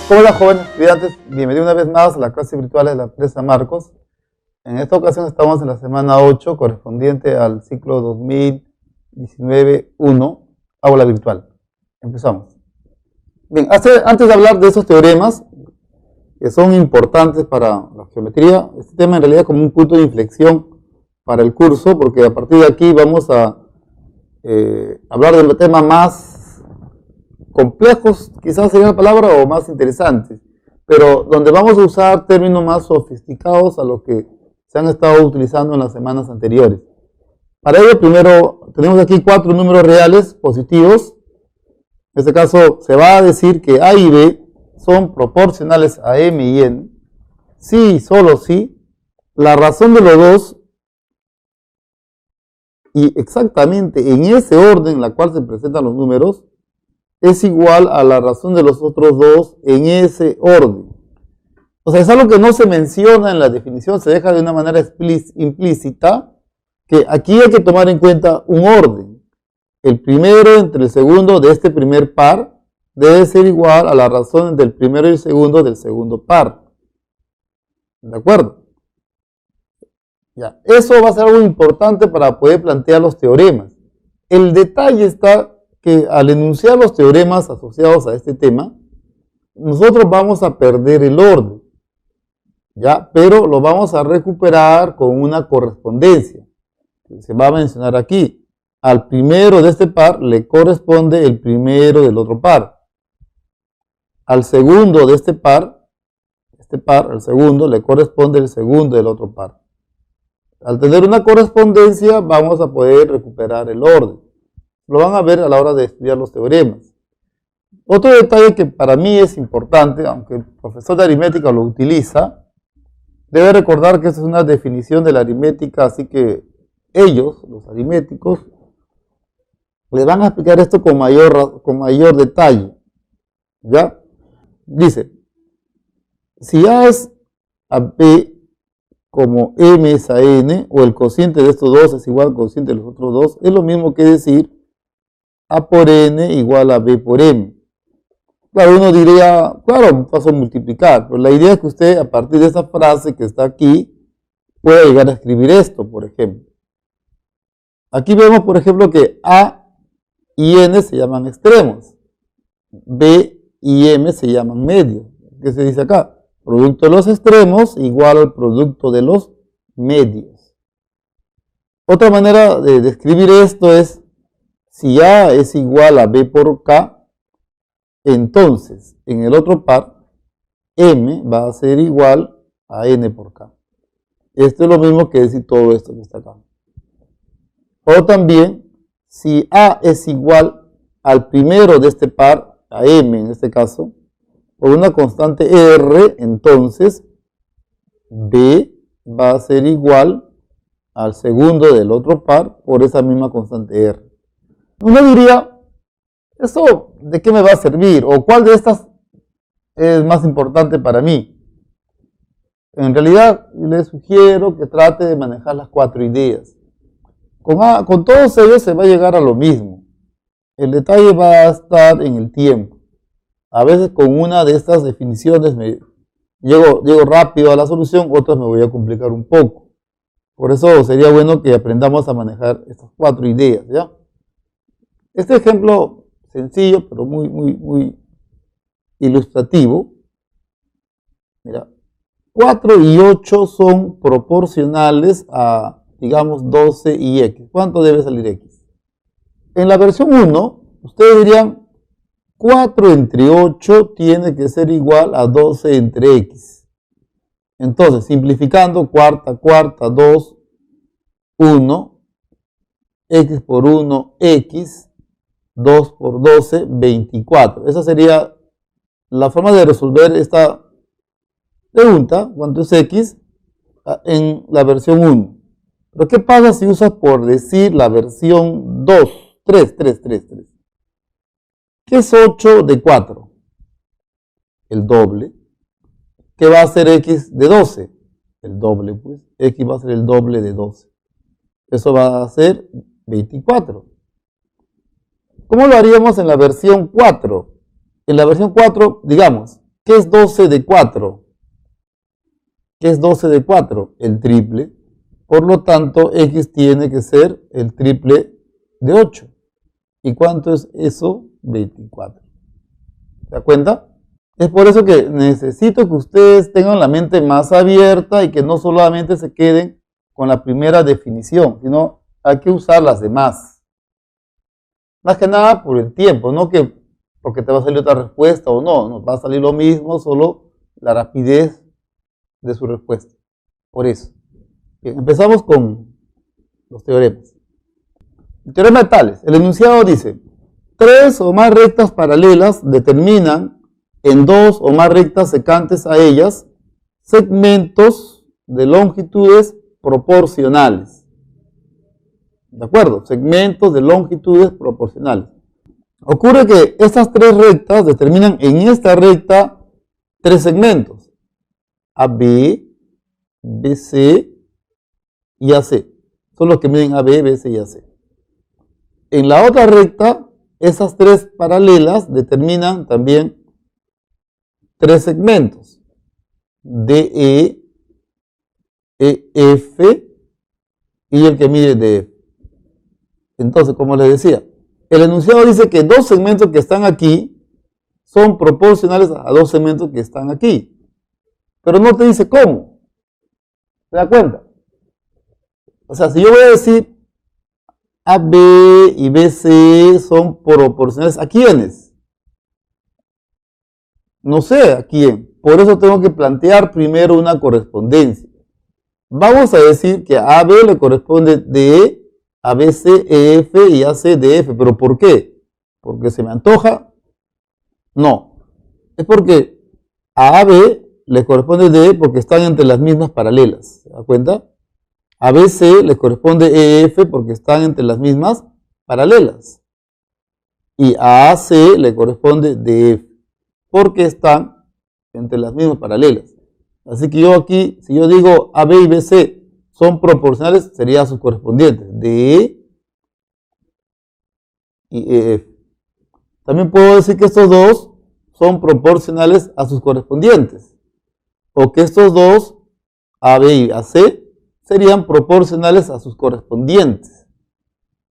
Hola jóvenes estudiantes, bienvenidos una vez más a la clase virtual de la empresa Marcos. En esta ocasión estamos en la semana 8 correspondiente al ciclo 2019-1, aula virtual. Empezamos. Bien, antes de hablar de esos teoremas que son importantes para la geometría, este tema en realidad es como un punto de inflexión para el curso, porque a partir de aquí vamos a hablar de temas más complejos, quizás sería la palabra, o más interesantes, pero donde vamos a usar términos más sofisticados a los que se han estado utilizando en las semanas anteriores. Para ello, primero, tenemos aquí 4 números reales positivos. En este caso, se va a decir que A y B son proporcionales a M y N, si y solo si la razón de los dos, y exactamente en ese orden en la cual se presentan los números, es igual a la razón de los otros dos en ese orden. O sea, es algo que no se menciona en la definición, se deja de una manera implícita, que aquí hay que tomar en cuenta un orden. El primero entre el segundo de este primer par debe ser igual a la razón del primero y el segundo del segundo par. ¿De acuerdo? Ya, eso va a ser algo importante para poder plantear los teoremas. El detalle está que al enunciar los teoremas asociados a este tema, nosotros vamos a perder el orden, ¿ya? Pero lo vamos a recuperar con una correspondencia, que se va a mencionar aquí. Al primero de este par le corresponde el primero del otro par. Al segundo de este par, al segundo, le corresponde el segundo del otro par. Al tener una correspondencia, vamos a poder recuperar el orden. Lo van a ver a la hora de estudiar los teoremas. Otro detalle que para mí es importante, aunque el profesor de aritmética lo utiliza, debe recordar que esta es una definición de la aritmética, así que ellos, los aritméticos, les van a explicar esto con mayor detalle. ¿Ya? Dice, si A es a B como M es a N, o el cociente de estos dos es igual al cociente de los otros dos, es lo mismo que decir A por N igual a B por M. Claro, uno diría, claro, paso a multiplicar, pero la idea es que usted, a partir de esa frase que está aquí, pueda llegar a escribir esto, por ejemplo. Aquí vemos, por ejemplo, que A y N se llaman extremos, B y M se llaman medios. ¿Qué se dice acá? Producto de los extremos igual al producto de los medios. Otra manera de escribir esto es, si A es igual a B por K, entonces en el otro par, M va a ser igual a N por K. Esto es lo mismo que decir todo esto que está acá. O también, si A es igual al primero de este par, a M en este caso, por una constante R, entonces B va a ser igual al segundo del otro par por esa misma constante R. Uno diría, ¿eso de qué me va a servir? ¿O cuál de estas es más importante para mí? En realidad, les sugiero que trate de manejar las 4 ideas. Con todos ellos se va a llegar a lo mismo. El detalle va a estar en el tiempo. A veces con una de estas definiciones llego rápido a la solución, otras me voy a complicar un poco. Por eso sería bueno que aprendamos a manejar estas 4 ideas, ¿ya? Este ejemplo sencillo, pero muy ilustrativo. Mira, 4 y 8 son proporcionales a, digamos, 12 y X. ¿Cuánto debe salir X? En la versión 1, ustedes dirían, 4 entre 8 tiene que ser igual a 12 entre X. Entonces, simplificando, cuarta, 2, 1, X por 1, X, 2 por 12, 24. Esa sería la forma de resolver esta pregunta, ¿cuánto es X? En la versión 1. Pero ¿qué pasa si usas por decir la versión 2? 3. ¿Qué es 8 de 4? El doble. ¿Qué va a ser X de 12? El doble, pues. X va a ser el doble de 12. Eso va a ser 24. ¿Cómo lo haríamos en la versión 4? En la versión 4, digamos, ¿Qué es 12 de 4? ¿Qué es 12 de 4? El triple. Por lo tanto, x tiene que ser el triple de 8. ¿Y cuánto es eso? 24. ¿Se da cuenta? Es por eso que necesito que ustedes tengan la mente más abierta y que no solamente se queden con la primera definición, sino hay que usar las demás. Más que nada por el tiempo, no que porque te va a salir otra respuesta o no, no va a salir lo mismo, solo la rapidez de su respuesta. Por eso. Bien, empezamos con los teoremas. El teorema de Tales. El enunciado dice, 3 o más rectas paralelas determinan en 2 o más rectas secantes a ellas segmentos de longitudes proporcionales. ¿De acuerdo? Segmentos de longitudes proporcionales. Ocurre que estas 3 rectas determinan en esta recta 3 segmentos. AB, BC y AC. Son los que miden AB, BC y AC. En la otra recta, esas 3 paralelas determinan también 3 segmentos. DE, EF y el que mide DF. Entonces, como les decía, el enunciado dice que 2 segmentos que están aquí son proporcionales a 2 segmentos que están aquí. Pero no te dice cómo. ¿Se da cuenta? O sea, si yo voy a decir AB y BC son proporcionales, ¿a quiénes? No sé a quién. Por eso tengo que plantear primero una correspondencia. Vamos a decir que a AB le corresponde DE, a BC, EF y AC, DF. ¿Pero por qué? ¿Porque se me antoja? No. Es porque a AB le corresponde DE porque están entre las mismas paralelas. ¿Se da cuenta? A BC le corresponde EF porque están entre las mismas paralelas. Y a AC le corresponde DF porque están entre las mismas paralelas. Así que yo aquí, si yo digo AB y BC son proporcionales, serían sus correspondientes, DE y EF. También puedo decir que estos dos son proporcionales a sus correspondientes, o que estos dos, AB y AC, serían proporcionales a sus correspondientes.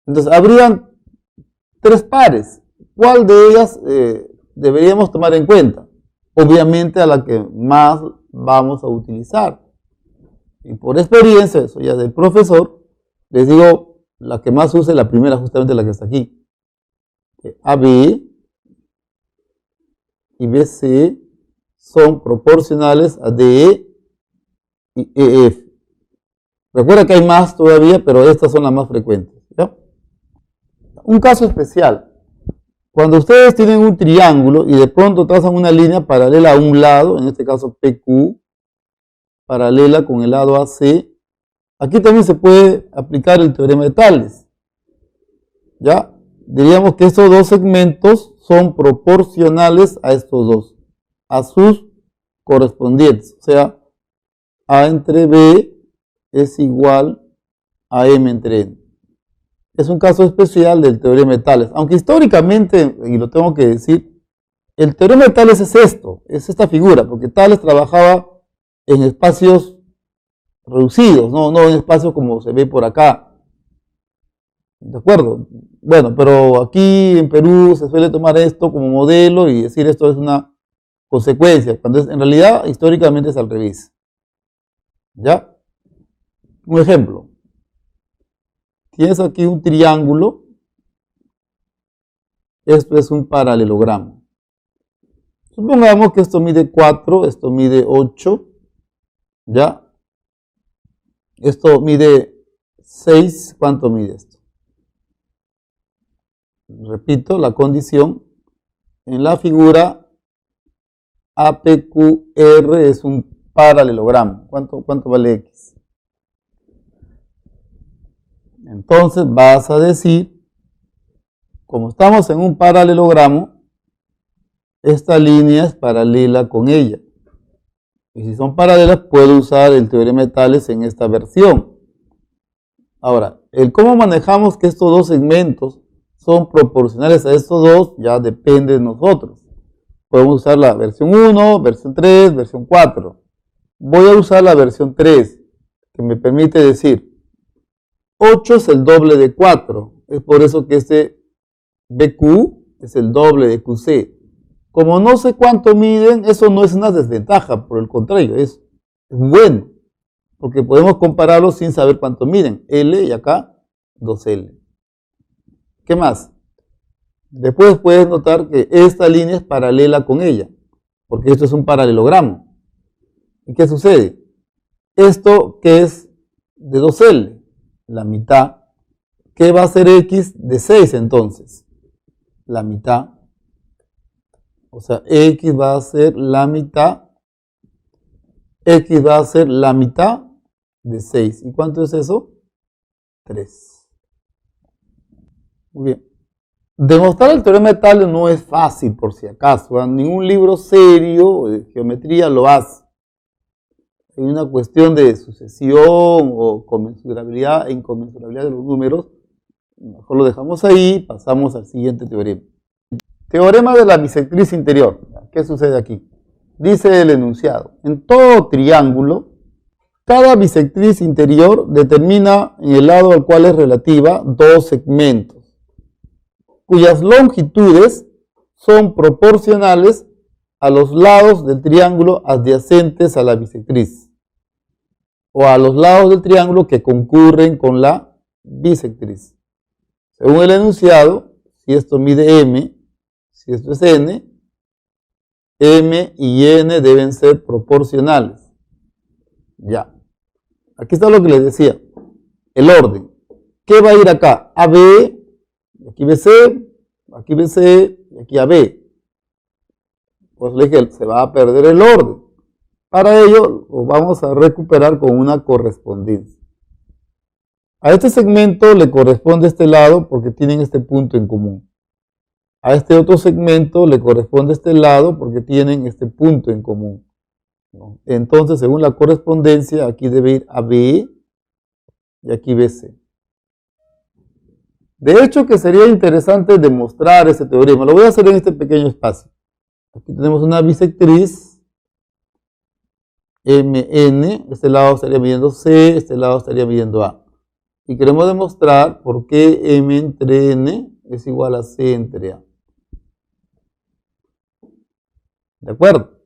Entonces, habrían 3 pares. ¿Cuál de ellas deberíamos tomar en cuenta? Obviamente a la que más vamos a utilizar. Y por experiencia, eso ya del profesor, les digo, la que más use la primera, justamente la que está aquí. AB y BC son proporcionales a DE y EF. Recuerda que hay más todavía, pero estas son las más frecuentes. ¿Ya? Un caso especial. Cuando ustedes tienen un triángulo y de pronto trazan una línea paralela a un lado, en este caso PQ, paralela con el lado AC, aquí también se puede aplicar el teorema de Tales. ¿Ya? Diríamos que estos dos segmentos son proporcionales a estos dos, a sus correspondientes. O sea, A entre B es igual a M entre N. Es un caso especial del teorema de Tales. Aunque históricamente, y lo tengo que decir, el teorema de Tales es esto, es esta figura, porque Tales trabajaba en espacios reducidos, no en espacios como se ve por acá. ¿De acuerdo? Bueno, pero aquí en Perú se suele tomar esto como modelo y decir esto es una consecuencia, cuando en realidad históricamente es al revés. ¿Ya? Un ejemplo. Tienes aquí un triángulo. Esto es un paralelogramo. Supongamos que esto mide 4, esto mide 8. ¿Ya? Esto mide 6. ¿Cuánto mide esto? Repito la condición. En la figura APQR es un paralelogramo. ¿Cuánto vale X? Entonces vas a decir, como estamos en un paralelogramo, esta línea es paralela con ella. Y si son paralelas, puedo usar el teorema de Tales en esta versión. Ahora, el cómo manejamos que estos dos segmentos son proporcionales a estos dos ya depende de nosotros. Podemos usar la versión 1, versión 3, versión 4. Voy a usar la versión 3, que me permite decir 8 es el doble de 4. Es por eso que este BQ es el doble de QC. Como no sé cuánto miden, eso no es una desventaja, por el contrario, es bueno, porque podemos compararlos sin saber cuánto miden. L y acá 2L. ¿Qué más? Después puedes notar que esta línea es paralela con ella, porque esto es un paralelogramo. ¿Y qué sucede? Esto que es de 2L, la mitad, ¿qué va a ser X de 6 entonces? La mitad. O sea, X va a ser la mitad. X va a ser la mitad de 6. ¿Y cuánto es eso? 3. Muy bien. Demostrar el teorema de Tales no es fácil, por si acaso. Ningún libro serio de geometría lo hace. Hay una cuestión de sucesión o conmensurabilidad e inconmensurabilidad de los números. Mejor lo dejamos ahí, pasamos al siguiente teorema. Teorema de la bisectriz interior. ¿Qué sucede aquí? Dice el enunciado: en todo triángulo, cada bisectriz interior determina en el lado al cual es relativa dos segmentos, cuyas longitudes son proporcionales a los lados del triángulo adyacentes a la bisectriz, o a los lados del triángulo que concurren con la bisectriz. Según el enunciado, si esto mide m, si esto es n, m y n deben ser proporcionales. Ya. Aquí está lo que les decía. El orden. ¿Qué va a ir acá? AB, aquí BC, aquí BC, y aquí AB. Pues le dije, se va a perder el orden. Para ello, lo vamos a recuperar con una correspondencia. A este segmento le corresponde este lado porque tienen este punto en común. A este otro segmento le corresponde este lado porque tienen este punto en común. Entonces, según la correspondencia, aquí debe ir AB y aquí BC. De hecho, que sería interesante demostrar ese teorema. Lo voy a hacer en este pequeño espacio. Aquí tenemos una bisectriz MN. Este lado estaría midiendo C, este lado estaría midiendo A. Y queremos demostrar por qué M entre N es igual a C entre A. ¿De acuerdo?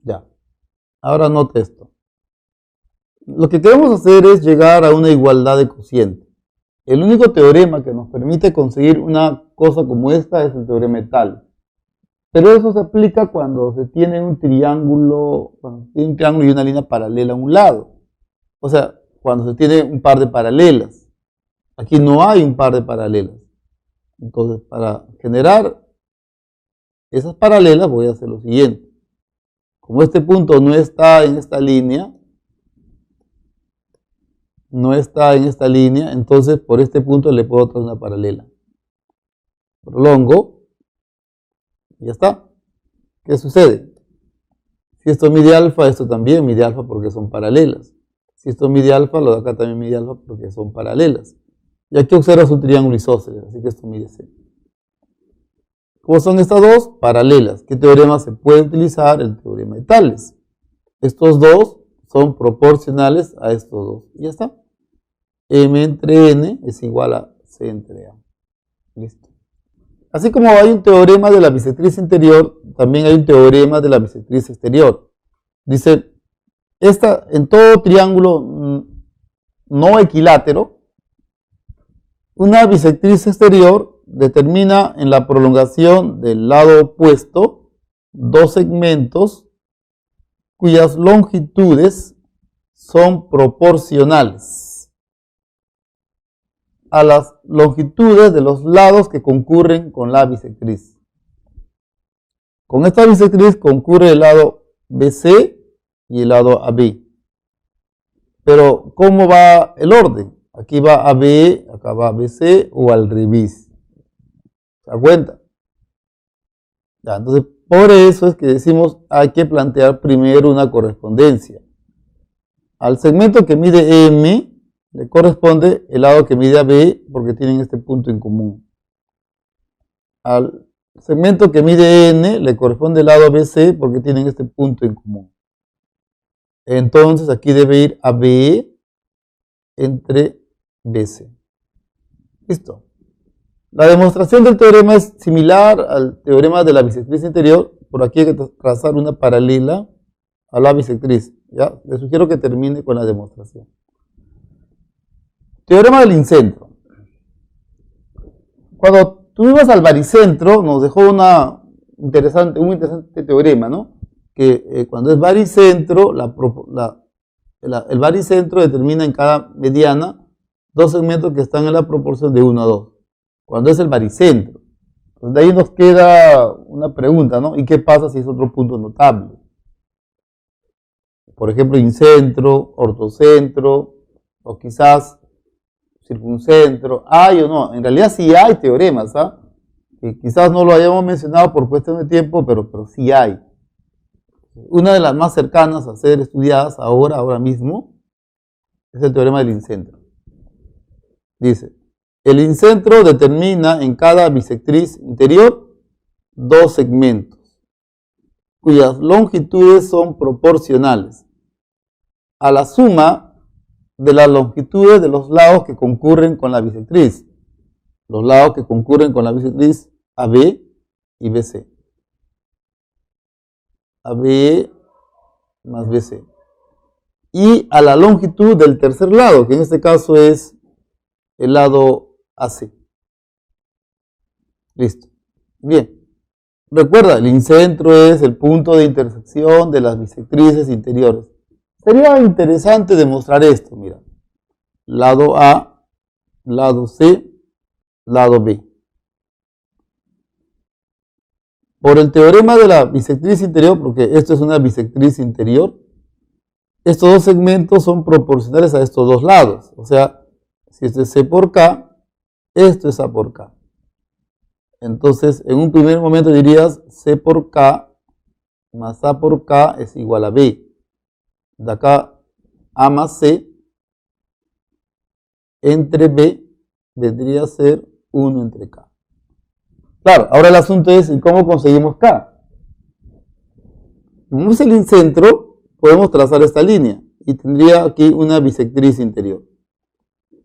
Ya. Ahora note esto. Lo que queremos hacer es llegar a una igualdad de cociente. El único teorema que nos permite conseguir una cosa como esta es el teorema de Tales. Pero eso se aplica cuando se tiene un triángulo, y una línea paralela a un lado. O sea, cuando se tiene un par de paralelas. Aquí no hay un par de paralelas. Entonces, para generar esas paralelas voy a hacer lo siguiente. Como este punto no está en esta línea, entonces por este punto le puedo traer una paralela. Prolongo y ya está. ¿Qué sucede? Si esto mide alfa, esto también mide alfa porque son paralelas. Si esto mide alfa, lo de acá también mide alfa porque son paralelas. Y aquí observas un triángulo isósceles, así que esto mide C. ¿Cómo son estas dos? Paralelas. ¿Qué teorema se puede utilizar? El teorema de Tales. Estos dos son proporcionales a estos dos. Y ya está. M entre N es igual a C entre A. Listo. Así como hay un teorema de la bisectriz interior, también hay un teorema de la bisectriz exterior. Dice, en todo triángulo no equilátero, una bisectriz exterior determina en la prolongación del lado opuesto dos segmentos cuyas longitudes son proporcionales a las longitudes de los lados que concurren con la bisectriz. Con esta bisectriz concurre el lado BC y el lado AB. Pero, ¿cómo va el orden? Aquí va AB, acá va BC o al revés. ¿Se da cuenta? Ya, entonces, por eso es que decimos hay que plantear primero una correspondencia. Al segmento que mide M le corresponde el lado que mide AB porque tienen este punto en común. Al Segmento que mide n le corresponde el lado BC porque tienen este punto en común. Entonces aquí debe ir AB entre BC. Listo. La demostración del teorema es similar al teorema de la bisectriz interior. Por aquí hay que trazar una paralela a la bisectriz. ¿Ya? Les sugiero que termine con la demostración. Teorema del incentro. Cuando tuvimos al baricentro, nos dejó un interesante teorema, ¿no? Que cuando es baricentro, el baricentro determina en cada mediana dos segmentos que están en la proporción de 1 a 2. Cuando es el baricentro. Entonces de ahí nos queda una pregunta, ¿no? ¿Y qué pasa si es otro punto notable? Por ejemplo, incentro, ortocentro, o quizás circuncentro. ¿Hay o no? En realidad sí hay teoremas, ¿ah? Que quizás no lo hayamos mencionado por cuestión de tiempo, pero sí hay. Una de las más cercanas a ser estudiadas ahora mismo, es el teorema del incentro. Dice, el incentro determina en cada bisectriz interior dos segmentos, cuyas longitudes son proporcionales a la suma de las longitudes de los lados que concurren con la bisectriz. Los lados que concurren con la bisectriz AB y BC. AB más BC. Y a la longitud del tercer lado, que en este caso es el lado AC. Listo. Bien. Recuerda, el incentro es el punto de intersección de las bisectrices interiores. Sería interesante demostrar esto, mira. Lado A, lado C, lado B. Por el teorema de la bisectriz interior, porque esto es una bisectriz interior, estos dos segmentos son proporcionales a estos dos lados. O sea, si esto es C por K, esto es A por K. Entonces, en un primer momento dirías C por K más A por K es igual a B. De acá A más C entre B vendría a ser 1 entre K. Claro, ahora el asunto es ¿y cómo conseguimos K? Como es el incentro, podemos trazar esta línea y tendría aquí una bisectriz interior.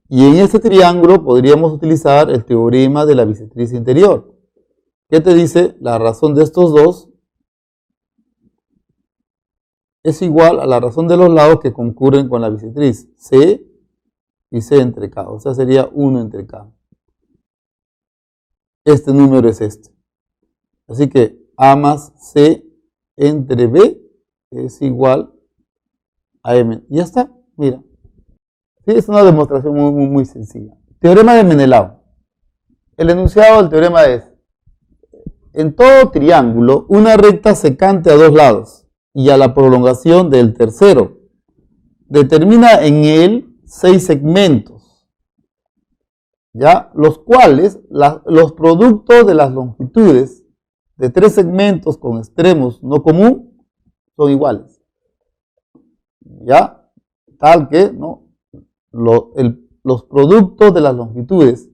Y en este triángulo podríamos utilizar el teorema de la bisectriz interior. ¿Qué te dice? La razón de estos dos es igual a la razón de los lados que concurren con la bisectriz. C y C entre K. O sea, sería 1 entre K. Este número es este. Así que A más C entre B es igual a M. Y ya está. Mira. Sí, es una demostración muy sencilla. Teorema de Menelao. El enunciado del teorema es: en todo triángulo, una recta secante a dos lados y a la prolongación del tercero determina en él 6 segmentos, ¿ya? Los cuales los productos de las longitudes de 3 segmentos con extremos no común son iguales, ¿ya? Tal que, ¿no? Los productos de las longitudes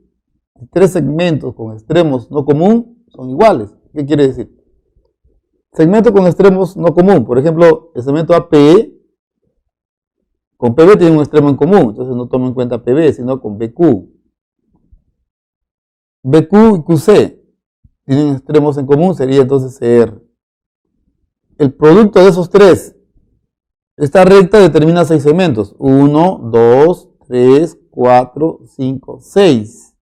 de 3 segmentos con extremos no común son iguales. ¿Qué quiere decir? Segmento con extremos no común. Por ejemplo, el segmento APE con PB tiene un extremo en común. Entonces no tomo en cuenta PB, sino con BQ. BQ y QC tienen extremos en común, sería entonces CR. El producto de esos tres, esta recta determina 6 segmentos. 1, 2, 3, 4, 5, 6.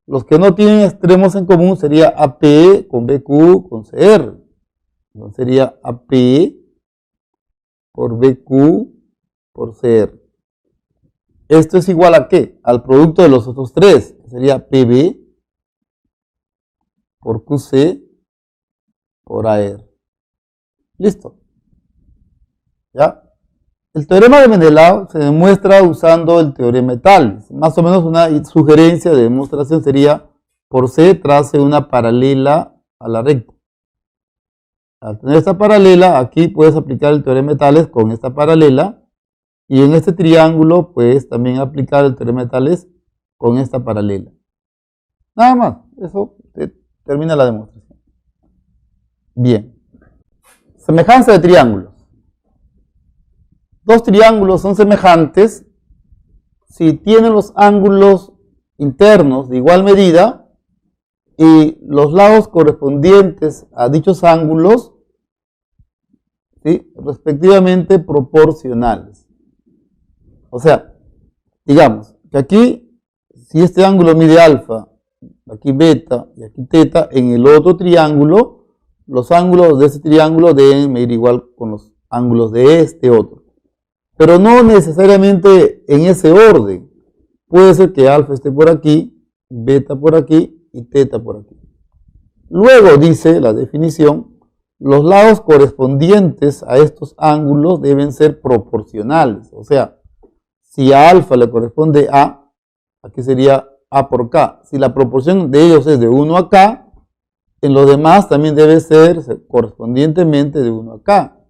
Los que no tienen extremos en común sería AP con BQ con CR. Entonces sería AP por BQ por CR. Esto es igual a ¿qué? Al producto de los otros tres. Sería PB por QC por AR. Listo. ¿Ya? El teorema de Menelao se demuestra usando el teorema de Tales. Más o menos una sugerencia de demostración sería: por C trace una paralela a la recta. Al tener esta paralela, aquí puedes aplicar el teorema de Tales con esta paralela. Y en este triángulo puedes también aplicar el teorema de Tales con esta paralela. Nada más. Eso termina la demostración. Bien. Semejanza de triángulos. Dos triángulos son semejantes si tienen los ángulos internos de igual medida y los lados correspondientes a dichos ángulos, ¿sí?, respectivamente proporcionales. O sea, digamos que aquí, si este ángulo mide alfa, aquí beta y aquí teta, en el otro triángulo, los ángulos de ese triángulo deben medir igual con los ángulos de este otro. Pero no necesariamente en ese orden. Puede ser que alfa esté por aquí, beta por aquí y teta por aquí. Luego dice la definición, los lados correspondientes a estos ángulos deben ser proporcionales. O sea, si a alfa le corresponde A, aquí sería A por K. Si la proporción de ellos es de 1 a K, en los demás también debe ser correspondientemente de 1 a K.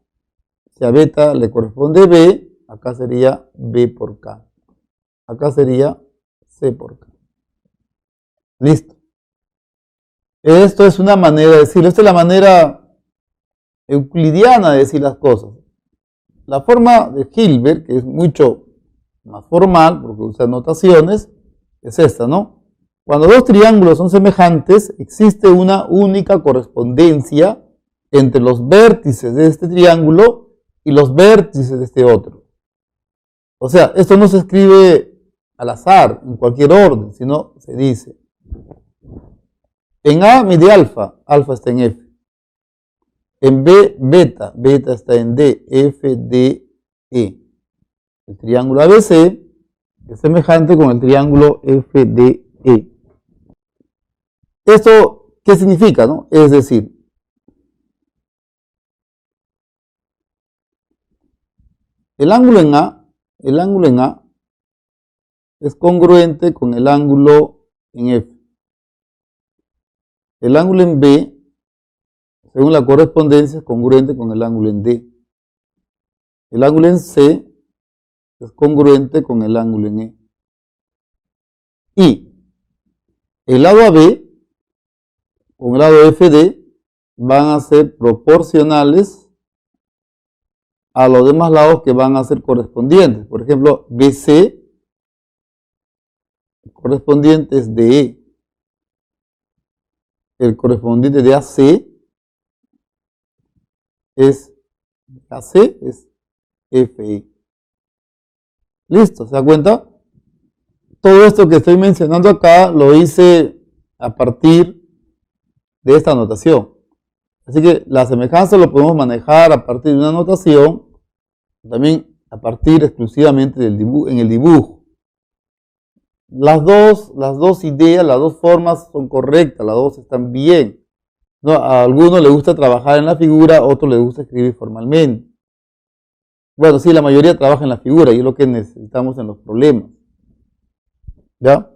Si a beta le corresponde B, acá sería B por K. Acá sería C por K. Listo. Esto es una manera de decirlo. Esta es la manera euclidiana de decir las cosas. La forma de Hilbert, que es mucho más formal, porque usa notaciones, es esta, ¿no? Cuando dos triángulos son semejantes, existe una única correspondencia entre los vértices de este triángulo y los vértices de este otro. O sea, esto no se escribe al azar, en cualquier orden, sino se dice, en A mide alfa, alfa está en F. En B, beta, beta está en D, F, D, E. El triángulo ABC es semejante con el triángulo FDE. ¿Esto qué significa, no? Es decir, el ángulo en A es congruente con el ángulo en F. El ángulo en B, según la correspondencia, es congruente con el ángulo en D. El ángulo en C es congruente con el ángulo en E. Y el lado AB con el lado FD van a ser proporcionales a los demás lados que van a ser correspondientes. Por ejemplo, BC correspondiente es DE. El correspondiente de AC es FE. Listo, ¿se da cuenta? Todo esto que estoy mencionando acá lo hice a partir de esta notación. Así que la semejanza lo podemos manejar a partir de una notación, también a partir exclusivamente del dibujo, en el dibujo. Las dos ideas, las dos formas son correctas, las dos están bien. ¿No? A algunos les gusta trabajar en la figura, a otros les gusta escribir formalmente. Bueno, sí, la mayoría trabaja en la figura y es lo que necesitamos en los problemas. ¿Ya?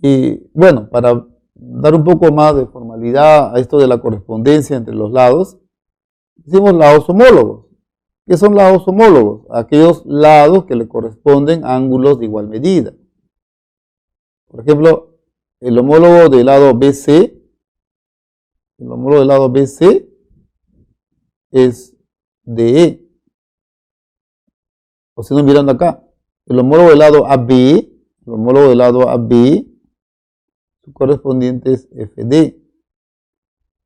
Y bueno, para dar un poco más de formalidad a esto de la correspondencia entre los lados, decimos lados homólogos. ¿Qué son lados homólogos? Aquellos lados que le corresponden a ángulos de igual medida. Por ejemplo, el homólogo del lado BC, es DE. O si no, mirando acá, el homólogo del lado AB, su correspondiente es FD.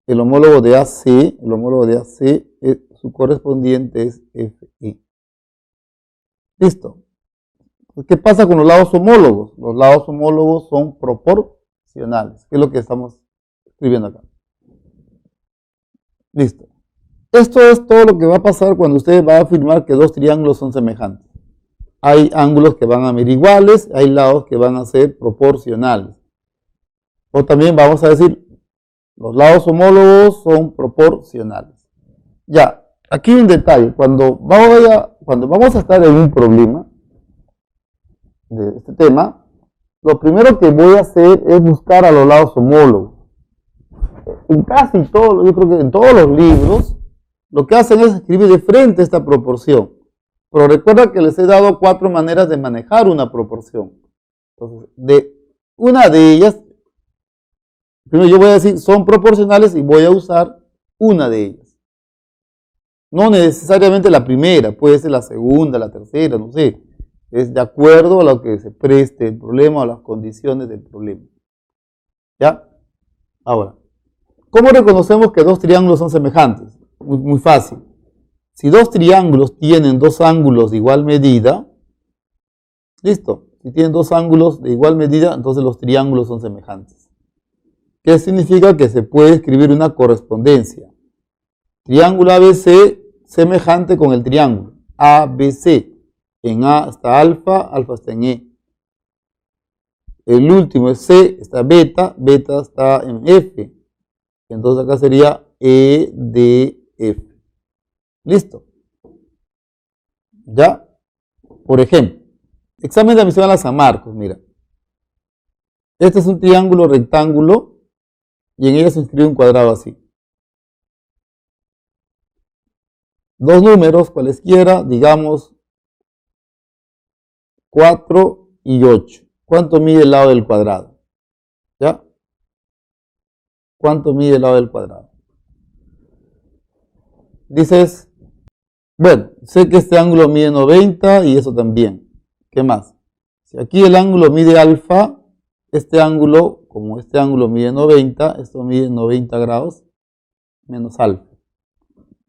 El homólogo de AC, su correspondiente es FE. Listo. ¿Qué pasa con los lados homólogos? Los lados homólogos son proporcionales, que es lo que estamos escribiendo acá. Listo. Esto es todo lo que va a pasar cuando usted va a afirmar que dos triángulos son semejantes. Hay ángulos que van a medir iguales, hay lados que van a ser proporcionales. O también vamos a decir, los lados homólogos son proporcionales. Ya, aquí un detalle, cuando vamos a estar en un problema de este tema, lo primero que voy a hacer es buscar a los lados homólogos. En casi todos, yo creo que en todos los libros, lo que hacen es escribir de frente esta proporción. Pero recuerda que les he dado 4 maneras de manejar una proporción. Entonces, de una de ellas, primero yo voy a decir son proporcionales y voy a usar una de ellas. No necesariamente la primera, puede ser la segunda, la tercera, no sé. Es de acuerdo a lo que se preste el problema o las condiciones del problema. ¿Ya? Ahora, ¿cómo reconocemos que dos triángulos son semejantes? Muy fácil. Si dos triángulos tienen dos ángulos de igual medida, listo. Si tienen dos ángulos de igual medida, entonces los triángulos son semejantes. ¿Qué significa? Que se puede escribir una correspondencia. Triángulo ABC semejante con el triángulo ABC. En A está alfa, alfa está en E. El último es C, está beta, beta está en F. Entonces acá sería EDF. ¿Listo? ¿Ya? Por ejemplo, examen de admisión a la San Marcos, mira. Este es un triángulo rectángulo y en ella se inscribe un cuadrado así. Dos números cualesquiera, digamos 4 y 8. ¿Cuánto mide el lado del cuadrado? ¿Ya? ¿Cuánto mide el lado del cuadrado? Dices, bueno, sé que este ángulo mide 90 y eso también. ¿Qué más? Si aquí el ángulo mide alfa, este ángulo, como este ángulo mide 90, esto mide 90 grados menos alfa.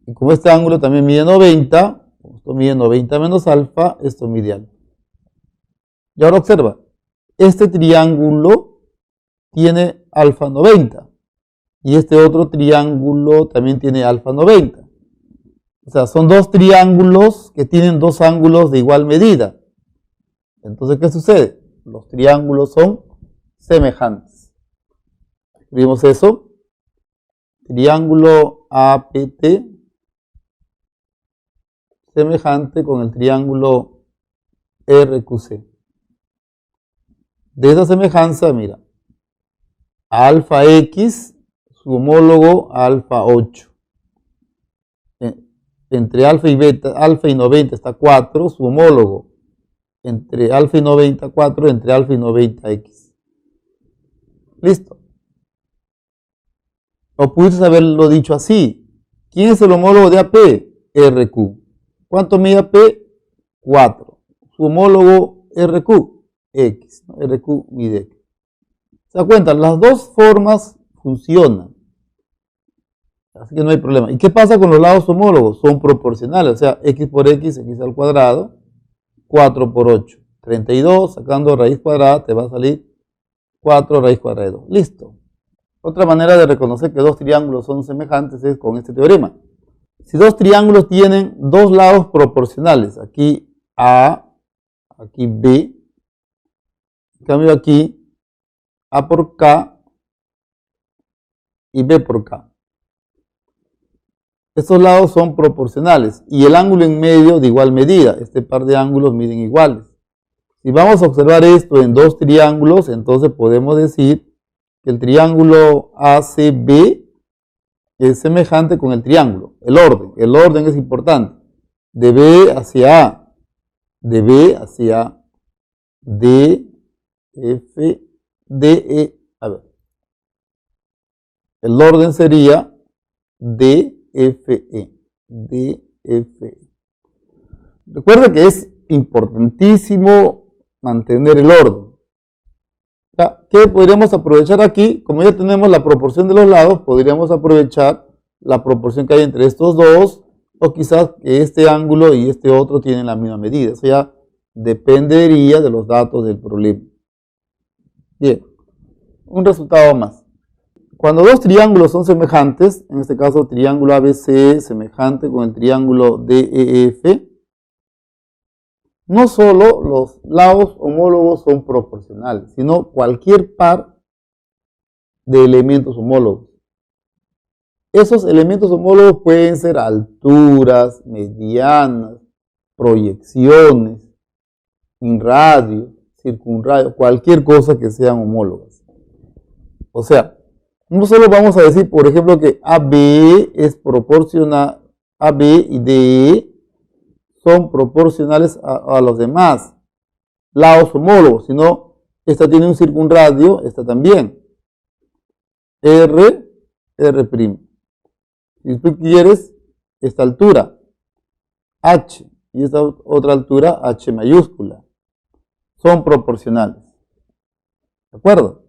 Y como este ángulo también mide 90, esto mide 90 menos alfa, esto mide alfa. Y ahora observa, este triángulo tiene alfa 90 y este otro triángulo también tiene alfa 90. O sea, son dos triángulos que tienen dos ángulos de igual medida. Entonces, ¿qué sucede? Los triángulos son semejantes. Escribimos eso. Triángulo APT semejante con el triángulo RQC. De esa semejanza, mira, alfa X, su homólogo alfa 8. Entre alfa y beta, alfa y 90 está 4, su homólogo. Entre alfa y 90, 4, entre alfa y 90X. Listo. O pudieses haberlo dicho así. ¿Quién es el homólogo de AP? RQ. ¿Cuánto mide AP? 4. Su homólogo RQ, X. RQ mide X. ¿Se da cuenta? Las dos formas funcionan. Así que no hay problema. ¿Y qué pasa con los lados homólogos? Son proporcionales. O sea, X por X, X al cuadrado. 4 por 8. 32, sacando raíz cuadrada, te va a salir 4 raíz cuadrada de 2. Listo. Otra manera de reconocer que dos triángulos son semejantes es con este teorema. Si dos triángulos tienen dos lados proporcionales, aquí A, aquí B, en cambio aquí A por K y B por K. Estos lados son proporcionales y el ángulo en medio de igual medida. Este par de ángulos miden iguales. Si vamos a observar esto en dos triángulos, entonces podemos decir que el triángulo ACB es semejante con el triángulo. El orden es importante. De B hacia A, de B hacia A, D, F, D, E. A ver. El orden sería D, F, E. D, F, E. Recuerda que es importantísimo mantener el orden. ¿Qué podríamos aprovechar aquí? Como ya tenemos la proporción de los lados, podríamos aprovechar la proporción que hay entre estos dos, o quizás que este ángulo y este otro tienen la misma medida. Eso ya dependería de los datos del problema. Bien, un resultado más. Cuando dos triángulos son semejantes, en este caso triángulo ABC semejante con el triángulo DEF, no solo los lados homólogos son proporcionales, sino cualquier par de elementos homólogos. Esos elementos homólogos pueden ser alturas, medianas, proyecciones, radio, circunradio, cualquier cosa que sean homólogas. O sea, no solo vamos a decir, por ejemplo, que AB es proporcional, AB y DE son proporcionales a los demás lados homólogos, sino esta tiene un circunradio, esta también. R'. Si tú quieres esta altura, h, y esta otra altura, h mayúscula, son proporcionales. ¿De acuerdo?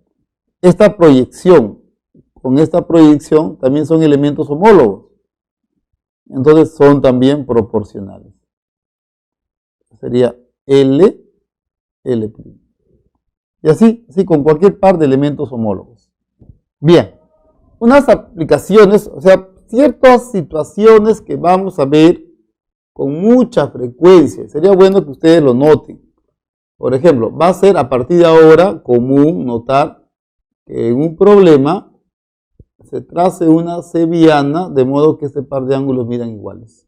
Esta proyección con esta proyección también son elementos homólogos. Entonces son también proporcionales. Sería L, L'. Y así con cualquier par de elementos homólogos. Bien, unas aplicaciones, o sea, ciertas situaciones que vamos a ver con mucha frecuencia. Sería bueno que ustedes lo noten. Por ejemplo, va a ser a partir de ahora común notar que en un problema se trace una cebiana de modo que este par de ángulos midan iguales.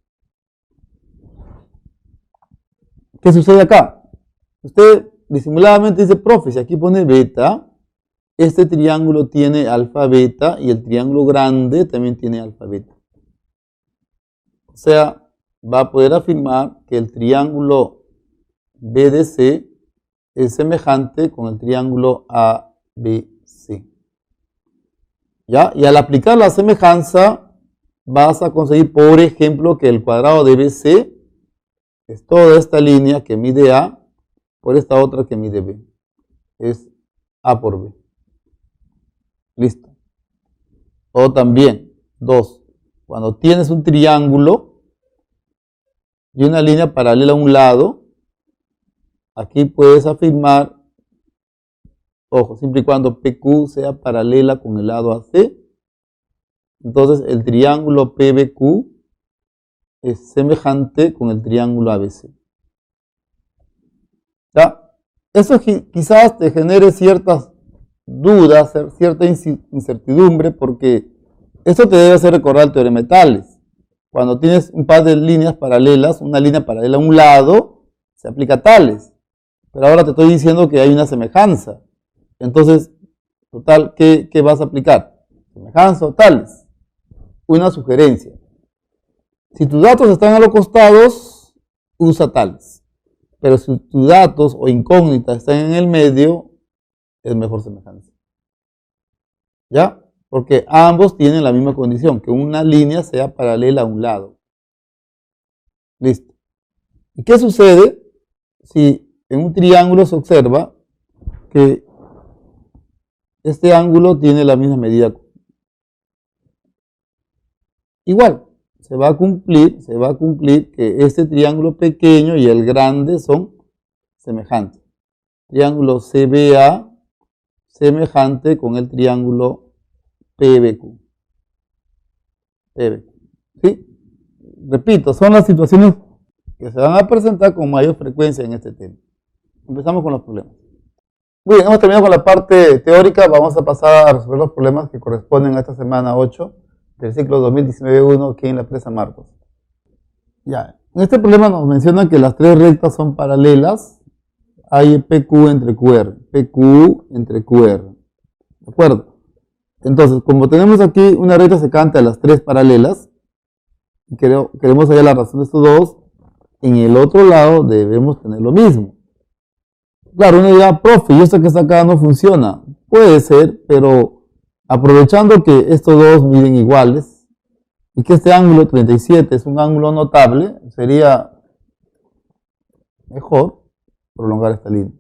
¿Qué sucede acá? Usted disimuladamente dice, profe, si aquí pone beta, este triángulo tiene alfa beta y el triángulo grande también tiene alfa beta. O sea, va a poder afirmar que el triángulo BDC es semejante con el triángulo ABC. ¿Ya? Y al aplicar la semejanza, vas a conseguir, por ejemplo, que el cuadrado de BC es toda esta línea que mide A por esta otra que mide B. Es A por B. Listo. O también, 2. Cuando tienes un triángulo y una línea paralela a un lado, aquí puedes afirmar, ojo, siempre y cuando PQ sea paralela con el lado AC, entonces el triángulo PBQ es semejante con el triángulo ABC. ¿Ya? Eso quizás te genere ciertas dudas, cierta incertidumbre, porque esto te debe hacer recordar el teorema de Tales. Cuando tienes un par de líneas paralelas, una línea paralela a un lado, se aplica Tales. Pero ahora te estoy diciendo que hay una semejanza. Entonces, total, ¿qué vas a aplicar? ¿Semejanza o Tales? Una sugerencia. Si tus datos están a los costados, usa Tales. Pero si tus datos o incógnitas están en el medio, es mejor semejanza. ¿Ya? Porque ambos tienen la misma condición, que una línea sea paralela a un lado. Listo. ¿Y qué sucede si en un triángulo se observa que este ángulo tiene la misma medida? Igual, se va a cumplir que este triángulo pequeño y el grande son semejantes. Triángulo CBA semejante con el triángulo PBQ. ¿Sí? Repito, son las situaciones que se van a presentar con mayor frecuencia en este tema. Empezamos con los problemas. Muy bien, hemos terminado con la parte teórica. Vamos a pasar a resolver los problemas que corresponden a esta semana 8 del ciclo 2019-1 aquí en la presa Marcos. Ya, en este problema nos menciona que las tres rectas son paralelas. Hay PQ entre QR. PQ entre QR. ¿De acuerdo? Entonces, como tenemos aquí una recta secante a las tres paralelas, y queremos hallar la razón de estos dos, en el otro lado debemos tener lo mismo. Claro, uno dirá, profe, yo sé que esta acá no funciona. Puede ser, pero aprovechando que estos dos miden iguales y que este ángulo 37 es un ángulo notable, sería mejor prolongar esta línea.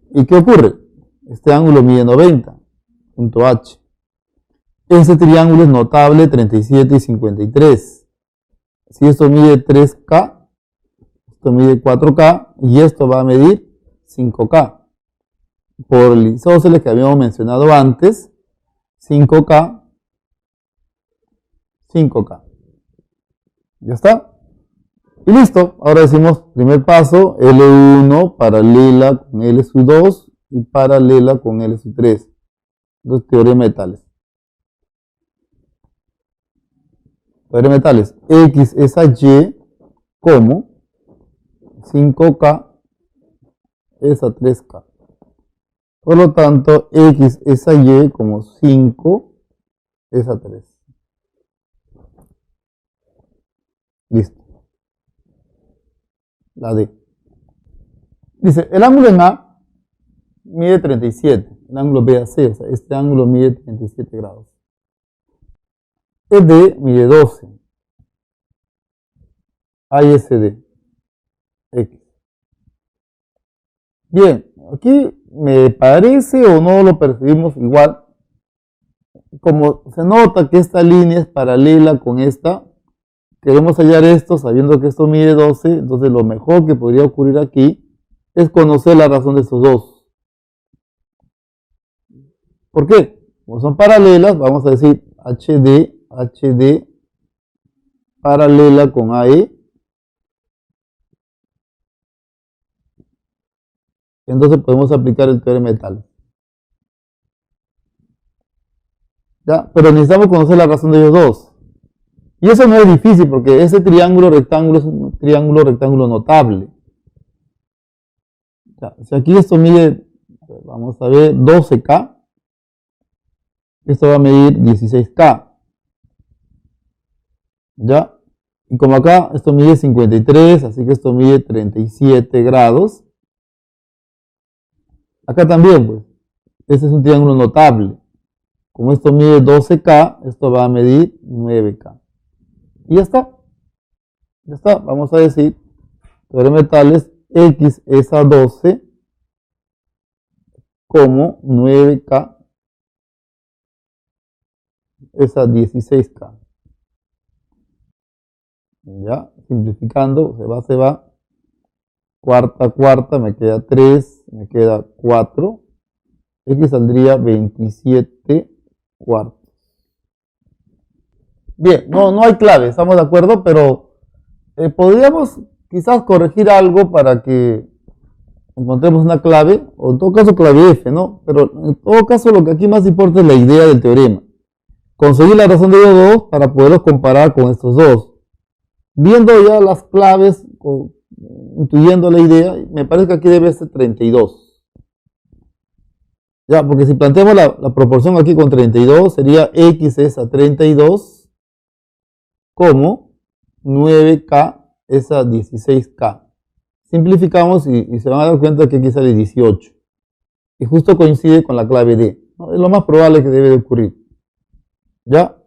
¿Y qué ocurre? Este ángulo mide 90, punto H. Este triángulo es notable 37 y 53. Si esto mide 3K, esto mide 4K y esto va a medir 5K. Por el isósceles que habíamos mencionado antes, 5K, 5K. ¿Ya está? Y listo. Ahora decimos, primer paso, L1 paralela con L sub 2 y paralela con L sub 3. Entonces, teorema de Tales. Teorema de Tales. X es a Y como 5K es a 3K. Por lo tanto, X es a Y como 5 es a 3. Listo. La D. Dice, el ángulo en A mide 37. El ángulo BAC, o sea, este ángulo mide 37 grados. ED mide 12. ASD. X. Bien, aquí me parece o no lo percibimos igual. Como se nota que esta línea es paralela con esta, queremos hallar esto sabiendo que esto mide 12, entonces lo mejor que podría ocurrir aquí es conocer la razón de estos dos. ¿Por qué? Como son paralelas, vamos a decir HD paralela con AE. Entonces podemos aplicar el teorema de Tales. ¿Ya? Pero necesitamos conocer la razón de ellos dos. Y eso no es difícil porque ese triángulo rectángulo es un triángulo rectángulo notable. Ya, si aquí esto mide, vamos a ver, 12K, esto va a medir 16K. ¿Ya? Y como acá esto mide 53, así que esto mide 37 grados. Acá también, pues, este es un triángulo notable. Como esto mide 12K, esto va a medir 9K. Y ya está. Ya está. Vamos a decir, teorema de Tales, X es a 12 como 9K es a 16K. Ya, simplificando, se va. Cuarta, me queda 3, me queda 4. X saldría 27 cuartos. Bien, no hay clave, estamos de acuerdo, pero podríamos quizás corregir algo para que encontremos una clave, o en todo caso clave F, ¿no? Pero en todo caso lo que aquí más importa es la idea del teorema. Conseguir la razón de ellos dos para poderlos comparar con estos dos. Viendo ya las claves, intuyendo la idea, me parece que aquí debe ser 32. Ya, porque si planteamos la proporción aquí con 32, sería X es a 32 como 9K es a 16K. Simplificamos y se van a dar cuenta que aquí sale 18. Y justo coincide con la clave D, ¿no? Es lo más probable que debe de ocurrir. ¿Ya?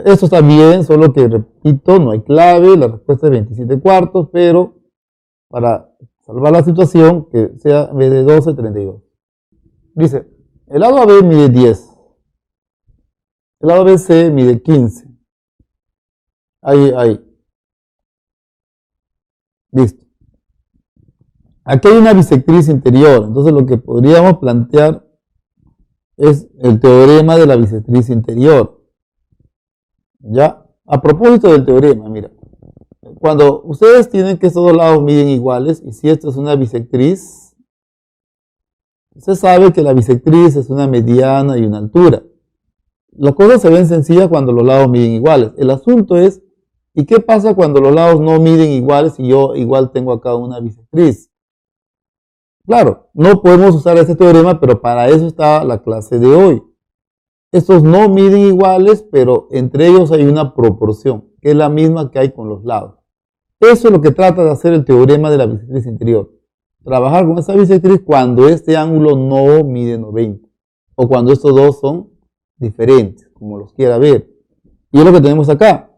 Esto está bien, solo que, repito, no hay clave, la respuesta es 27 cuartos, pero para salvar la situación, que sea en vez de 12, 32. Dice, el lado AB mide 10, el lado BC mide 15. Ahí. Listo. Aquí hay una bisectriz interior, entonces lo que podríamos plantear es el teorema de la bisectriz interior. ¿Ya? A propósito del teorema, mira, cuando ustedes tienen que estos dos lados miden iguales, y si esto es una bisectriz, se sabe que la bisectriz es una mediana y una altura. Las cosas se ven sencillas cuando los lados miden iguales. El asunto es, ¿y qué pasa cuando los lados no miden iguales y yo igual tengo acá una bisectriz? Claro, no podemos usar ese teorema, pero para eso está la clase de hoy. Estos no miden iguales, pero entre ellos hay una proporción, que es la misma que hay con los lados. Eso es lo que trata de hacer el teorema de la bisectriz interior. Trabajar con esa bisectriz cuando este ángulo no mide 90, o cuando estos dos son diferentes, como los quiera ver. Y es lo que tenemos acá.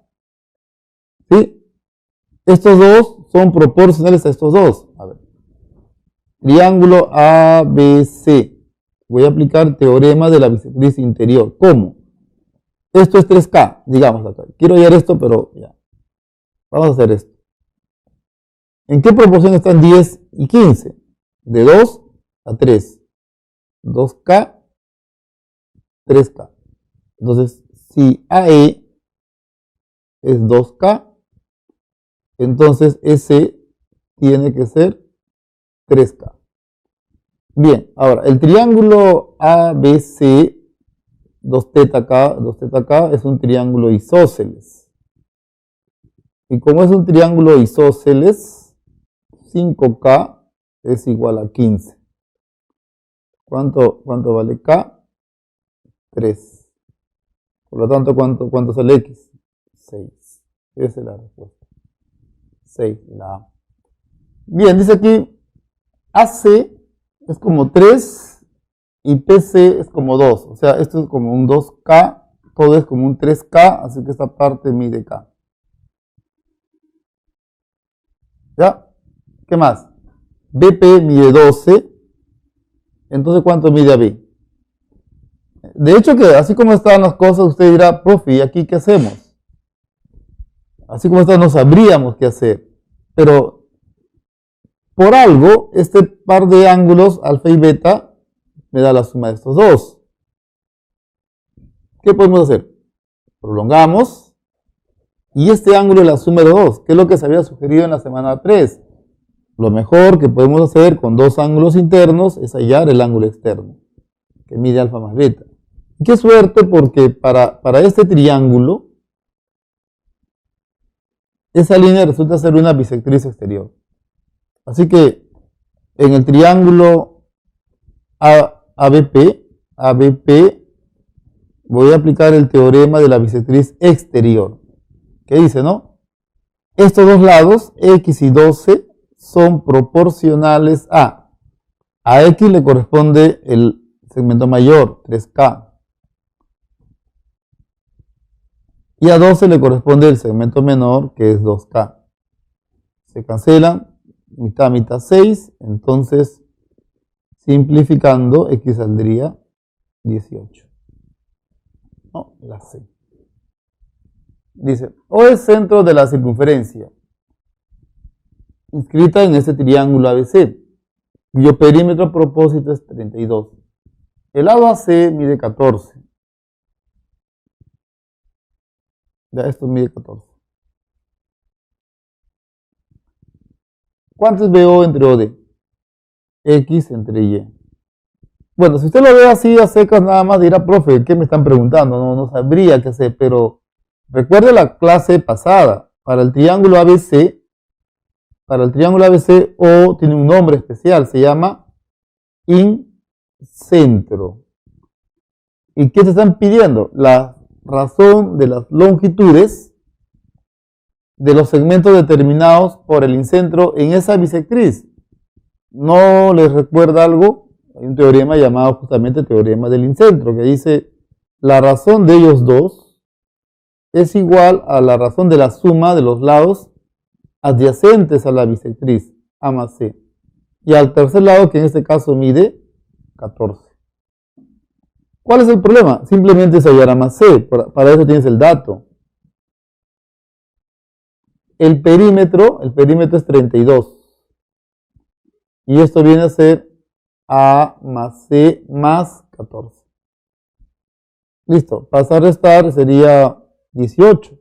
¿Sí? Estos dos son proporcionales a estos dos. A ver. Triángulo ABC. Voy a aplicar teorema de la bisectriz interior. ¿Cómo? Esto es 3K, digamos acá. Quiero hallar esto, pero ya. Vamos a hacer esto. ¿En qué proporción están 10 y 15? De 2 a 3. 2K, 3K. Entonces, si AE es 2K, entonces ese tiene que ser 3K. Bien, ahora, el triángulo ABC, 2θK, es un triángulo isósceles. Y como es un triángulo isósceles, 5K es igual a 15. ¿Cuánto vale K? 3. Por lo tanto, ¿cuánto sale X? 6. Esa es la respuesta. 6, la A. Bien, dice aquí, AC es como 3 y PC es como 2. O sea, esto es como un 2K todo es como un 3K, así que esta parte mide K. ¿Ya? ¿Qué más? BP mide 12, entonces ¿cuánto mide AB? De hecho que así como están las cosas, usted dirá, profe, ¿y aquí qué hacemos? Así como está, no sabríamos qué hacer. Pero por algo, este par de ángulos, alfa y beta, me da la suma de estos dos. ¿Qué podemos hacer? Prolongamos. Y este ángulo es la suma de los dos, que es lo que se había sugerido en la semana 3. Lo mejor que podemos hacer con dos ángulos internos es hallar el ángulo externo, que mide alfa más beta. Y qué suerte, porque para este triángulo, esa línea resulta ser una bisectriz exterior. Así que en el triángulo ABP, voy a aplicar el teorema de la bisectriz exterior. ¿Qué dice, no? Estos dos lados, X y 12, son proporcionales a X le corresponde el segmento mayor, 3K. Y a 12 le corresponde el segmento menor, que es 2K. Se cancelan, mitad, mitad, 6. Entonces, simplificando, X saldría 18. No, la C. Dice, O es centro de la circunferencia, inscrita en este triángulo ABC, cuyo perímetro a propósito es 32. El lado AC mide 14. Ya esto mide 14. ¿Cuánto es BO entre OD? X entre Y. Bueno, si usted lo ve así a secas, nada más dirá, profe, ¿qué me están preguntando? No sabría qué hacer, pero recuerde la clase pasada. Para el triángulo ABC, O tiene un nombre especial, se llama incentro. ¿Y qué te están pidiendo? La razón de las longitudes de los segmentos determinados por el incentro en esa bisectriz. ¿No les recuerda algo? Hay un teorema llamado justamente teorema del incentro, que dice la razón de ellos dos es igual a la razón de la suma de los lados adyacentes a la bisectriz, A más C, y al tercer lado, que en este caso mide 14. ¿Cuál es el problema? Simplemente es hallar A más C, para eso tienes el dato. El perímetro es 32. Y esto viene a ser A más C más 14. Listo. Pasar a restar sería 18.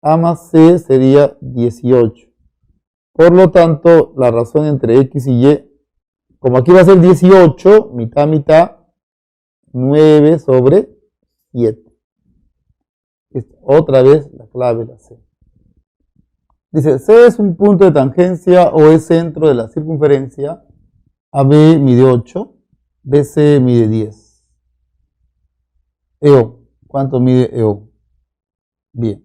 A más C sería 18. Por lo tanto, la razón entre X y Y, como aquí va a ser 18, mitad, mitad, 9 sobre 7. Otra vez la clave, la C. Dice, C es un punto de tangencia o es centro de la circunferencia. AB mide 8, BC mide 10. EO, ¿cuánto mide EO? Bien.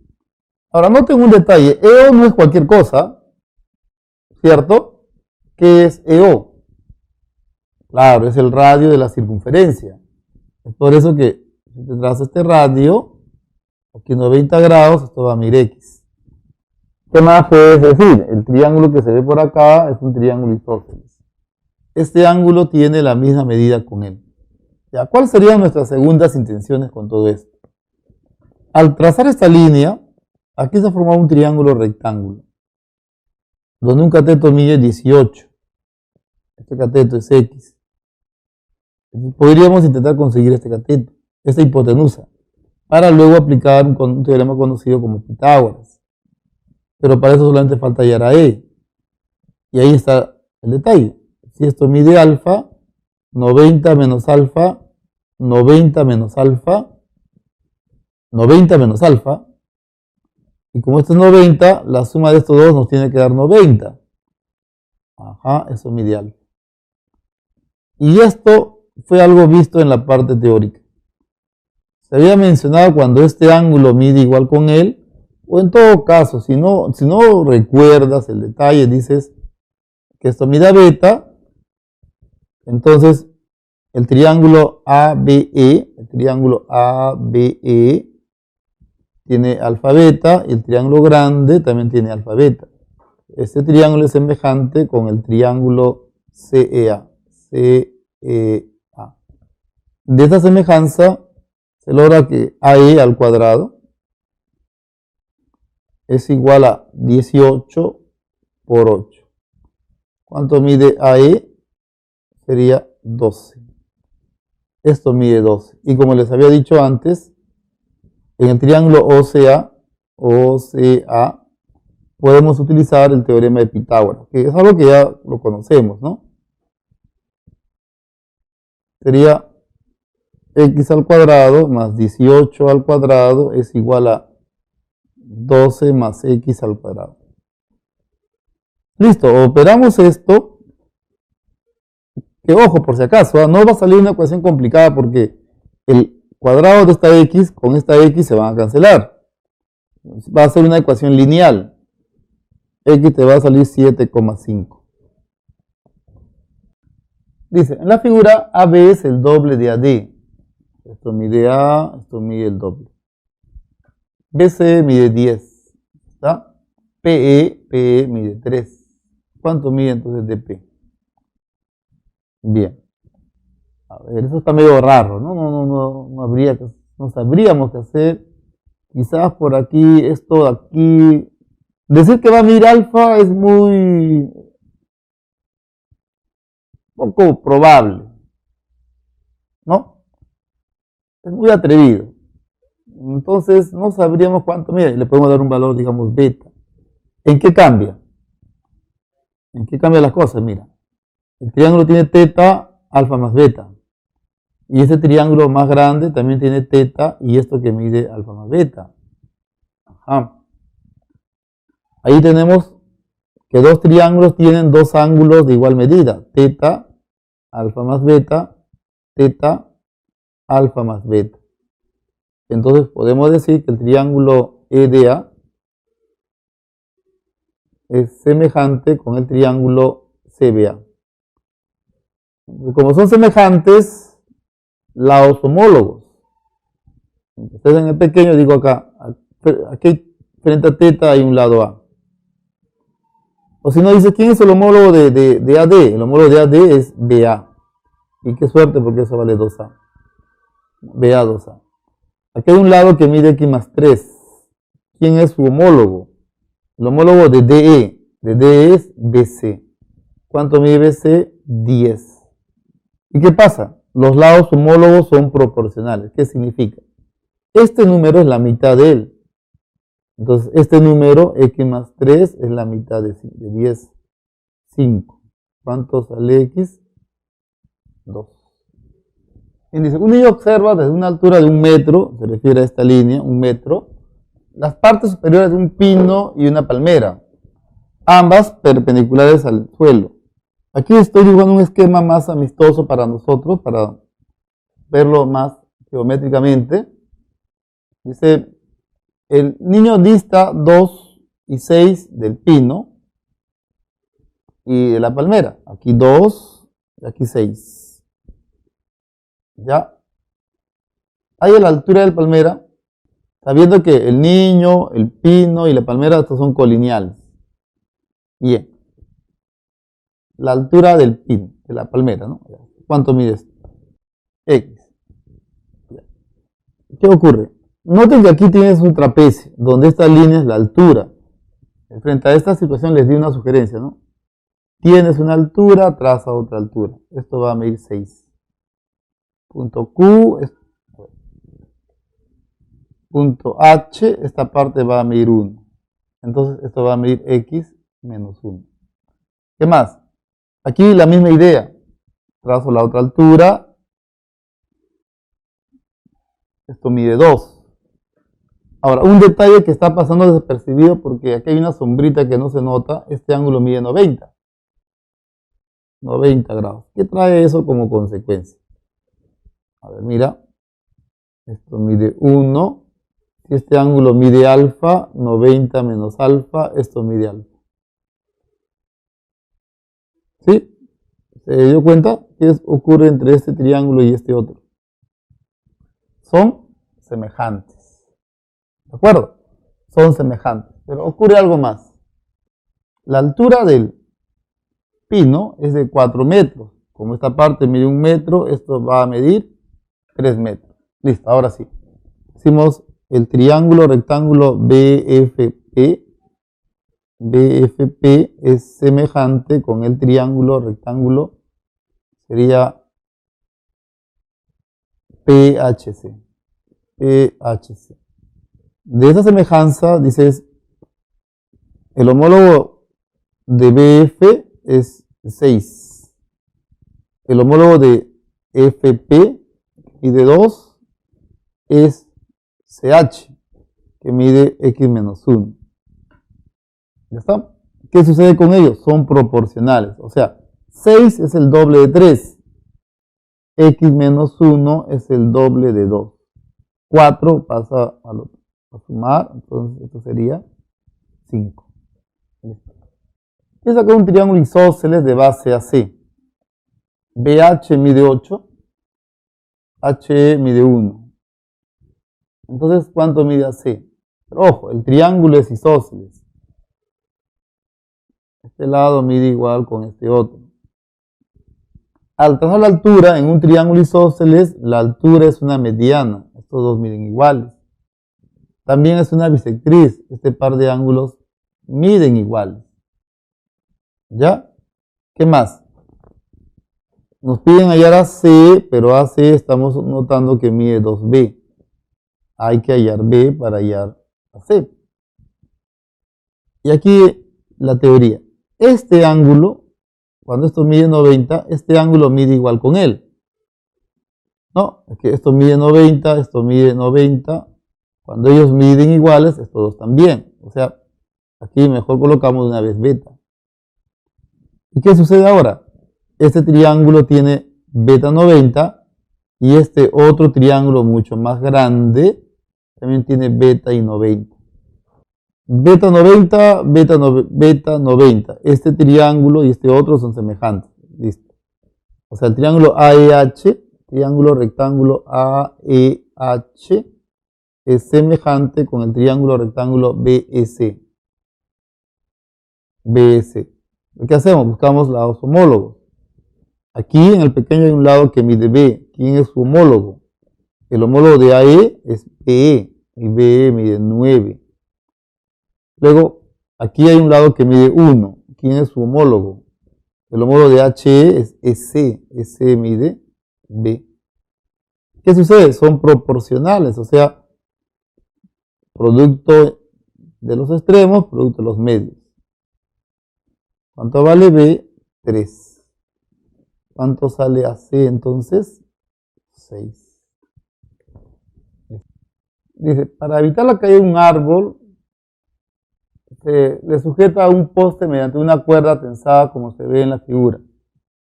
Ahora noten un detalle, EO no es cualquier cosa, ¿cierto? ¿Qué es EO? Claro, es el radio de la circunferencia. Es por eso que si te trazo este radio, aquí 90 grados, esto va a medir X. ¿Qué más puedes decir? El triángulo que se ve por acá es un triángulo isósceles. Este ángulo tiene la misma medida con él. ¿Ya? ¿Cuáles serían nuestras segundas intenciones con todo esto? Al trazar esta línea, aquí se ha formado un triángulo rectángulo, donde un cateto mide 18. Este cateto es X. Podríamos intentar conseguir este cateto, esta hipotenusa, para luego aplicar un teorema conocido como Pitágoras. Pero para eso solamente falta hallar a E. Y ahí está el detalle. Si esto mide alfa, 90 menos alfa, 90 menos alfa, 90 menos alfa. Y como esto es 90, la suma de estos dos nos tiene que dar 90. Ajá, eso mide alfa. Y esto fue algo visto en la parte teórica. Se había mencionado cuando este ángulo mide igual con él, o en todo caso, si no recuerdas el detalle, dices que esto mide a beta, entonces el triángulo ABE, tiene alfa beta y el triángulo grande también tiene alfa beta. Este triángulo es semejante con el triángulo CEA. De esta semejanza se logra que AE al cuadrado es igual a 18 por 8. ¿Cuánto mide AE? Sería 12. Esto mide 12. Y como les había dicho antes, en el triángulo OCA, podemos utilizar el teorema de Pitágoras, que es algo que ya lo conocemos, ¿no? Sería x al cuadrado más 18 al cuadrado es igual a 12 más x al cuadrado. Listo, operamos esto, que ojo, por si acaso, no va a salir una ecuación complicada porque el cuadrado de esta x con esta x se van a cancelar. Va a ser una ecuación lineal. X te va a salir 7,5. Dice, en la figura AB es el doble de AD. Esto mide A, esto mide el doble. BC mide 10. ¿Está? PE mide 3. ¿Cuánto mide entonces DP? Bien. A ver, eso está medio raro, ¿no? No sabríamos qué hacer. Quizás por aquí, esto de aquí. Decir que va a medir alfa es muy poco probable, ¿no? Es muy atrevido. Entonces no sabríamos cuánto mide. Le podemos dar un valor, digamos, beta. ¿En qué cambia? ¿En qué cambian las cosas? Mira, el triángulo tiene teta, alfa más beta. Y ese triángulo más grande también tiene teta y esto que mide alfa más beta. Ajá. Ahí tenemos que dos triángulos tienen dos ángulos de igual medida. Teta, alfa más beta, teta, alfa más beta. Entonces podemos decir que el triángulo EDA es semejante con el triángulo CBA. Como son semejantes, lados homólogos. Entonces en el pequeño digo acá, aquí frente a teta hay un lado A. O si no dice, ¿quién es el homólogo de AD? El homólogo de AD es BA. Y qué suerte porque eso vale 2A. BA 2A. Aquí hay un lado que mide X más 3. ¿Quién es su homólogo? El homólogo de DE. De DE es BC. ¿Cuánto mide BC? 10. ¿Y qué pasa? Los lados homólogos son proporcionales. ¿Qué significa? Este número es la mitad de él. Entonces, este número, X más 3, es la mitad de 10, 5. ¿Cuánto sale X? 2. Y dice, un niño observa desde una altura de 1 metro, se refiere a esta línea, 1 metro, las partes superiores de un pino y una palmera, ambas perpendiculares al suelo. Aquí estoy dibujando un esquema más amistoso para nosotros, para verlo más geométricamente. Dice, el niño dista 2 y 6 del pino y de la palmera. Aquí 2 y aquí 6. ¿Ya? Ahí a la altura del palmera, sabiendo que el niño, el pino y la palmera estos son colineales. Bien. La altura del pino, de la palmera, ¿no? ¿Cuánto mide esto? X. ¿Qué ocurre? Noten que aquí tienes un trapecio, donde esta línea es la altura. Frente a esta situación les di una sugerencia, ¿no? Tienes una altura, traza otra altura. Esto va a medir 6. Punto Q, punto H, esta parte va a medir 1. Entonces esto va a medir X menos 1. ¿Qué más? Aquí la misma idea. Trazo la otra altura. Esto mide 2. Ahora, un detalle que está pasando desapercibido porque aquí hay una sombrita que no se nota. Este ángulo mide 90. 90 grados. ¿Qué trae eso como consecuencia? A ver, mira. Esto mide 1. Si este ángulo mide alfa, 90 menos alfa, esto mide alfa. ¿Sí? ¿Se dio cuenta? ¿Qué ocurre entre este triángulo y este otro? Son semejantes. ¿De acuerdo? Son semejantes. Pero ocurre algo más. La altura del pino es de 4 metros. Como esta parte mide 1 metro, esto va a medir 3 metros. Listo, ahora sí. Hicimos el triángulo rectángulo BFP. BFP es semejante con el triángulo rectángulo, sería PHC. PHC. De esa semejanza, dices, el homólogo de BF es 6. El homólogo de FP, y de 2, es CH, que mide X menos 1. ¿Ya está? ¿Qué sucede con ellos? Son proporcionales. O sea, 6 es el doble de 3. X menos 1 es el doble de 2. 4 pasa a sumar, entonces esto sería 5. Voy a sacar un triángulo isósceles de base AC. BH mide 8, HE mide 1. Entonces, ¿cuánto mide AC? Pero ojo, el triángulo es isósceles. Este lado mide igual con este otro. Al trazar la altura en un triángulo isósceles, la altura es una mediana. Estos dos miden iguales. También es una bisectriz. Este par de ángulos miden iguales. ¿Ya? ¿Qué más? Nos piden hallar AC, pero AC estamos notando que mide 2B. Hay que hallar B para hallar AC. Y aquí la teoría. Este ángulo, cuando esto mide 90, este ángulo mide igual con él. No, es que esto mide 90, esto mide 90. Cuando ellos miden iguales, estos dos también. O sea, aquí mejor colocamos una vez beta. ¿Y qué sucede ahora? Este triángulo tiene beta 90 y este otro triángulo mucho más grande también tiene beta y 90. Beta 90, beta 90. Este triángulo y este otro son semejantes. Listo. O sea, el triángulo AEH, triángulo rectángulo AEH, es semejante con el triángulo rectángulo BS. BS. ¿Qué hacemos? Buscamos lados homólogos. Aquí en el pequeño hay un lado que mide B. ¿Quién es su homólogo? El homólogo de AE es PE y BE mide 9. Luego, aquí hay un lado que mide 1. ¿Quién es su homólogo? El homólogo de HE es SC. SC mide B. ¿Qué sucede? Son proporcionales, o sea, producto de los extremos, producto de los medios. ¿Cuánto vale B? 3. ¿Cuánto sale AC entonces? 6. Dice, para evitar la caída de un árbol, se le sujeta a un poste mediante una cuerda tensada como se ve en la figura.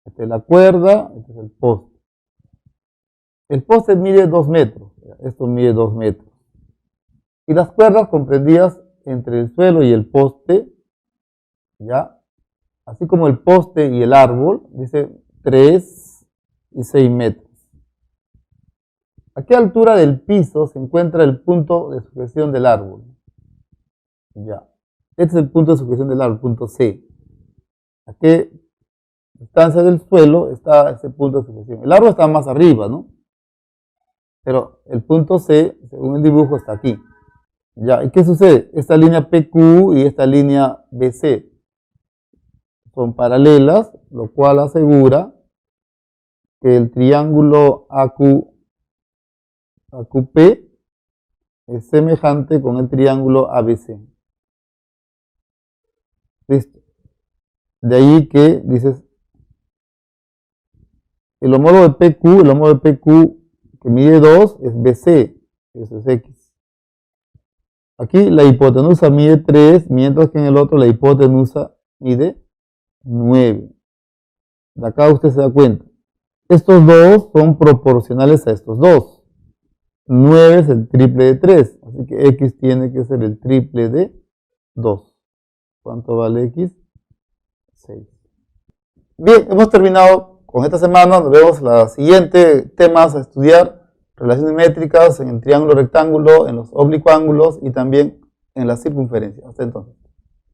Esta es la cuerda, este es el poste. El poste mide 2 metros, esto mide 2 metros. Y las cuerdas comprendidas entre el suelo y el poste, ya, así como el poste y el árbol, dice 3 y 6 metros. ¿A qué altura del piso se encuentra el punto de sujeción del árbol? Ya. Este es el punto de sujeción del árbol, punto C. ¿A qué distancia del suelo está ese punto de sujeción? El árbol está más arriba, ¿no? Pero el punto C, según el dibujo, está aquí. Ya. ¿Y qué sucede? Esta línea PQ y esta línea BC son paralelas, lo cual asegura que el triángulo AQP es semejante con el triángulo ABC. Listo. De ahí que dices, el homólogo de PQ, el homólogo de PQ que mide 2 es BC, eso es X. Aquí la hipotenusa mide 3, mientras que en el otro la hipotenusa mide 9. De acá usted se da cuenta. Estos dos son proporcionales a estos dos. 9 es el triple de 3, así que X tiene que ser el triple de 2. ¿Cuánto vale X? 6. Bien, hemos terminado con esta semana. Nos vemos la siguiente temas a estudiar: relaciones métricas en el triángulo rectángulo, en los oblicuos ángulos y también en la circunferencia. Hasta entonces.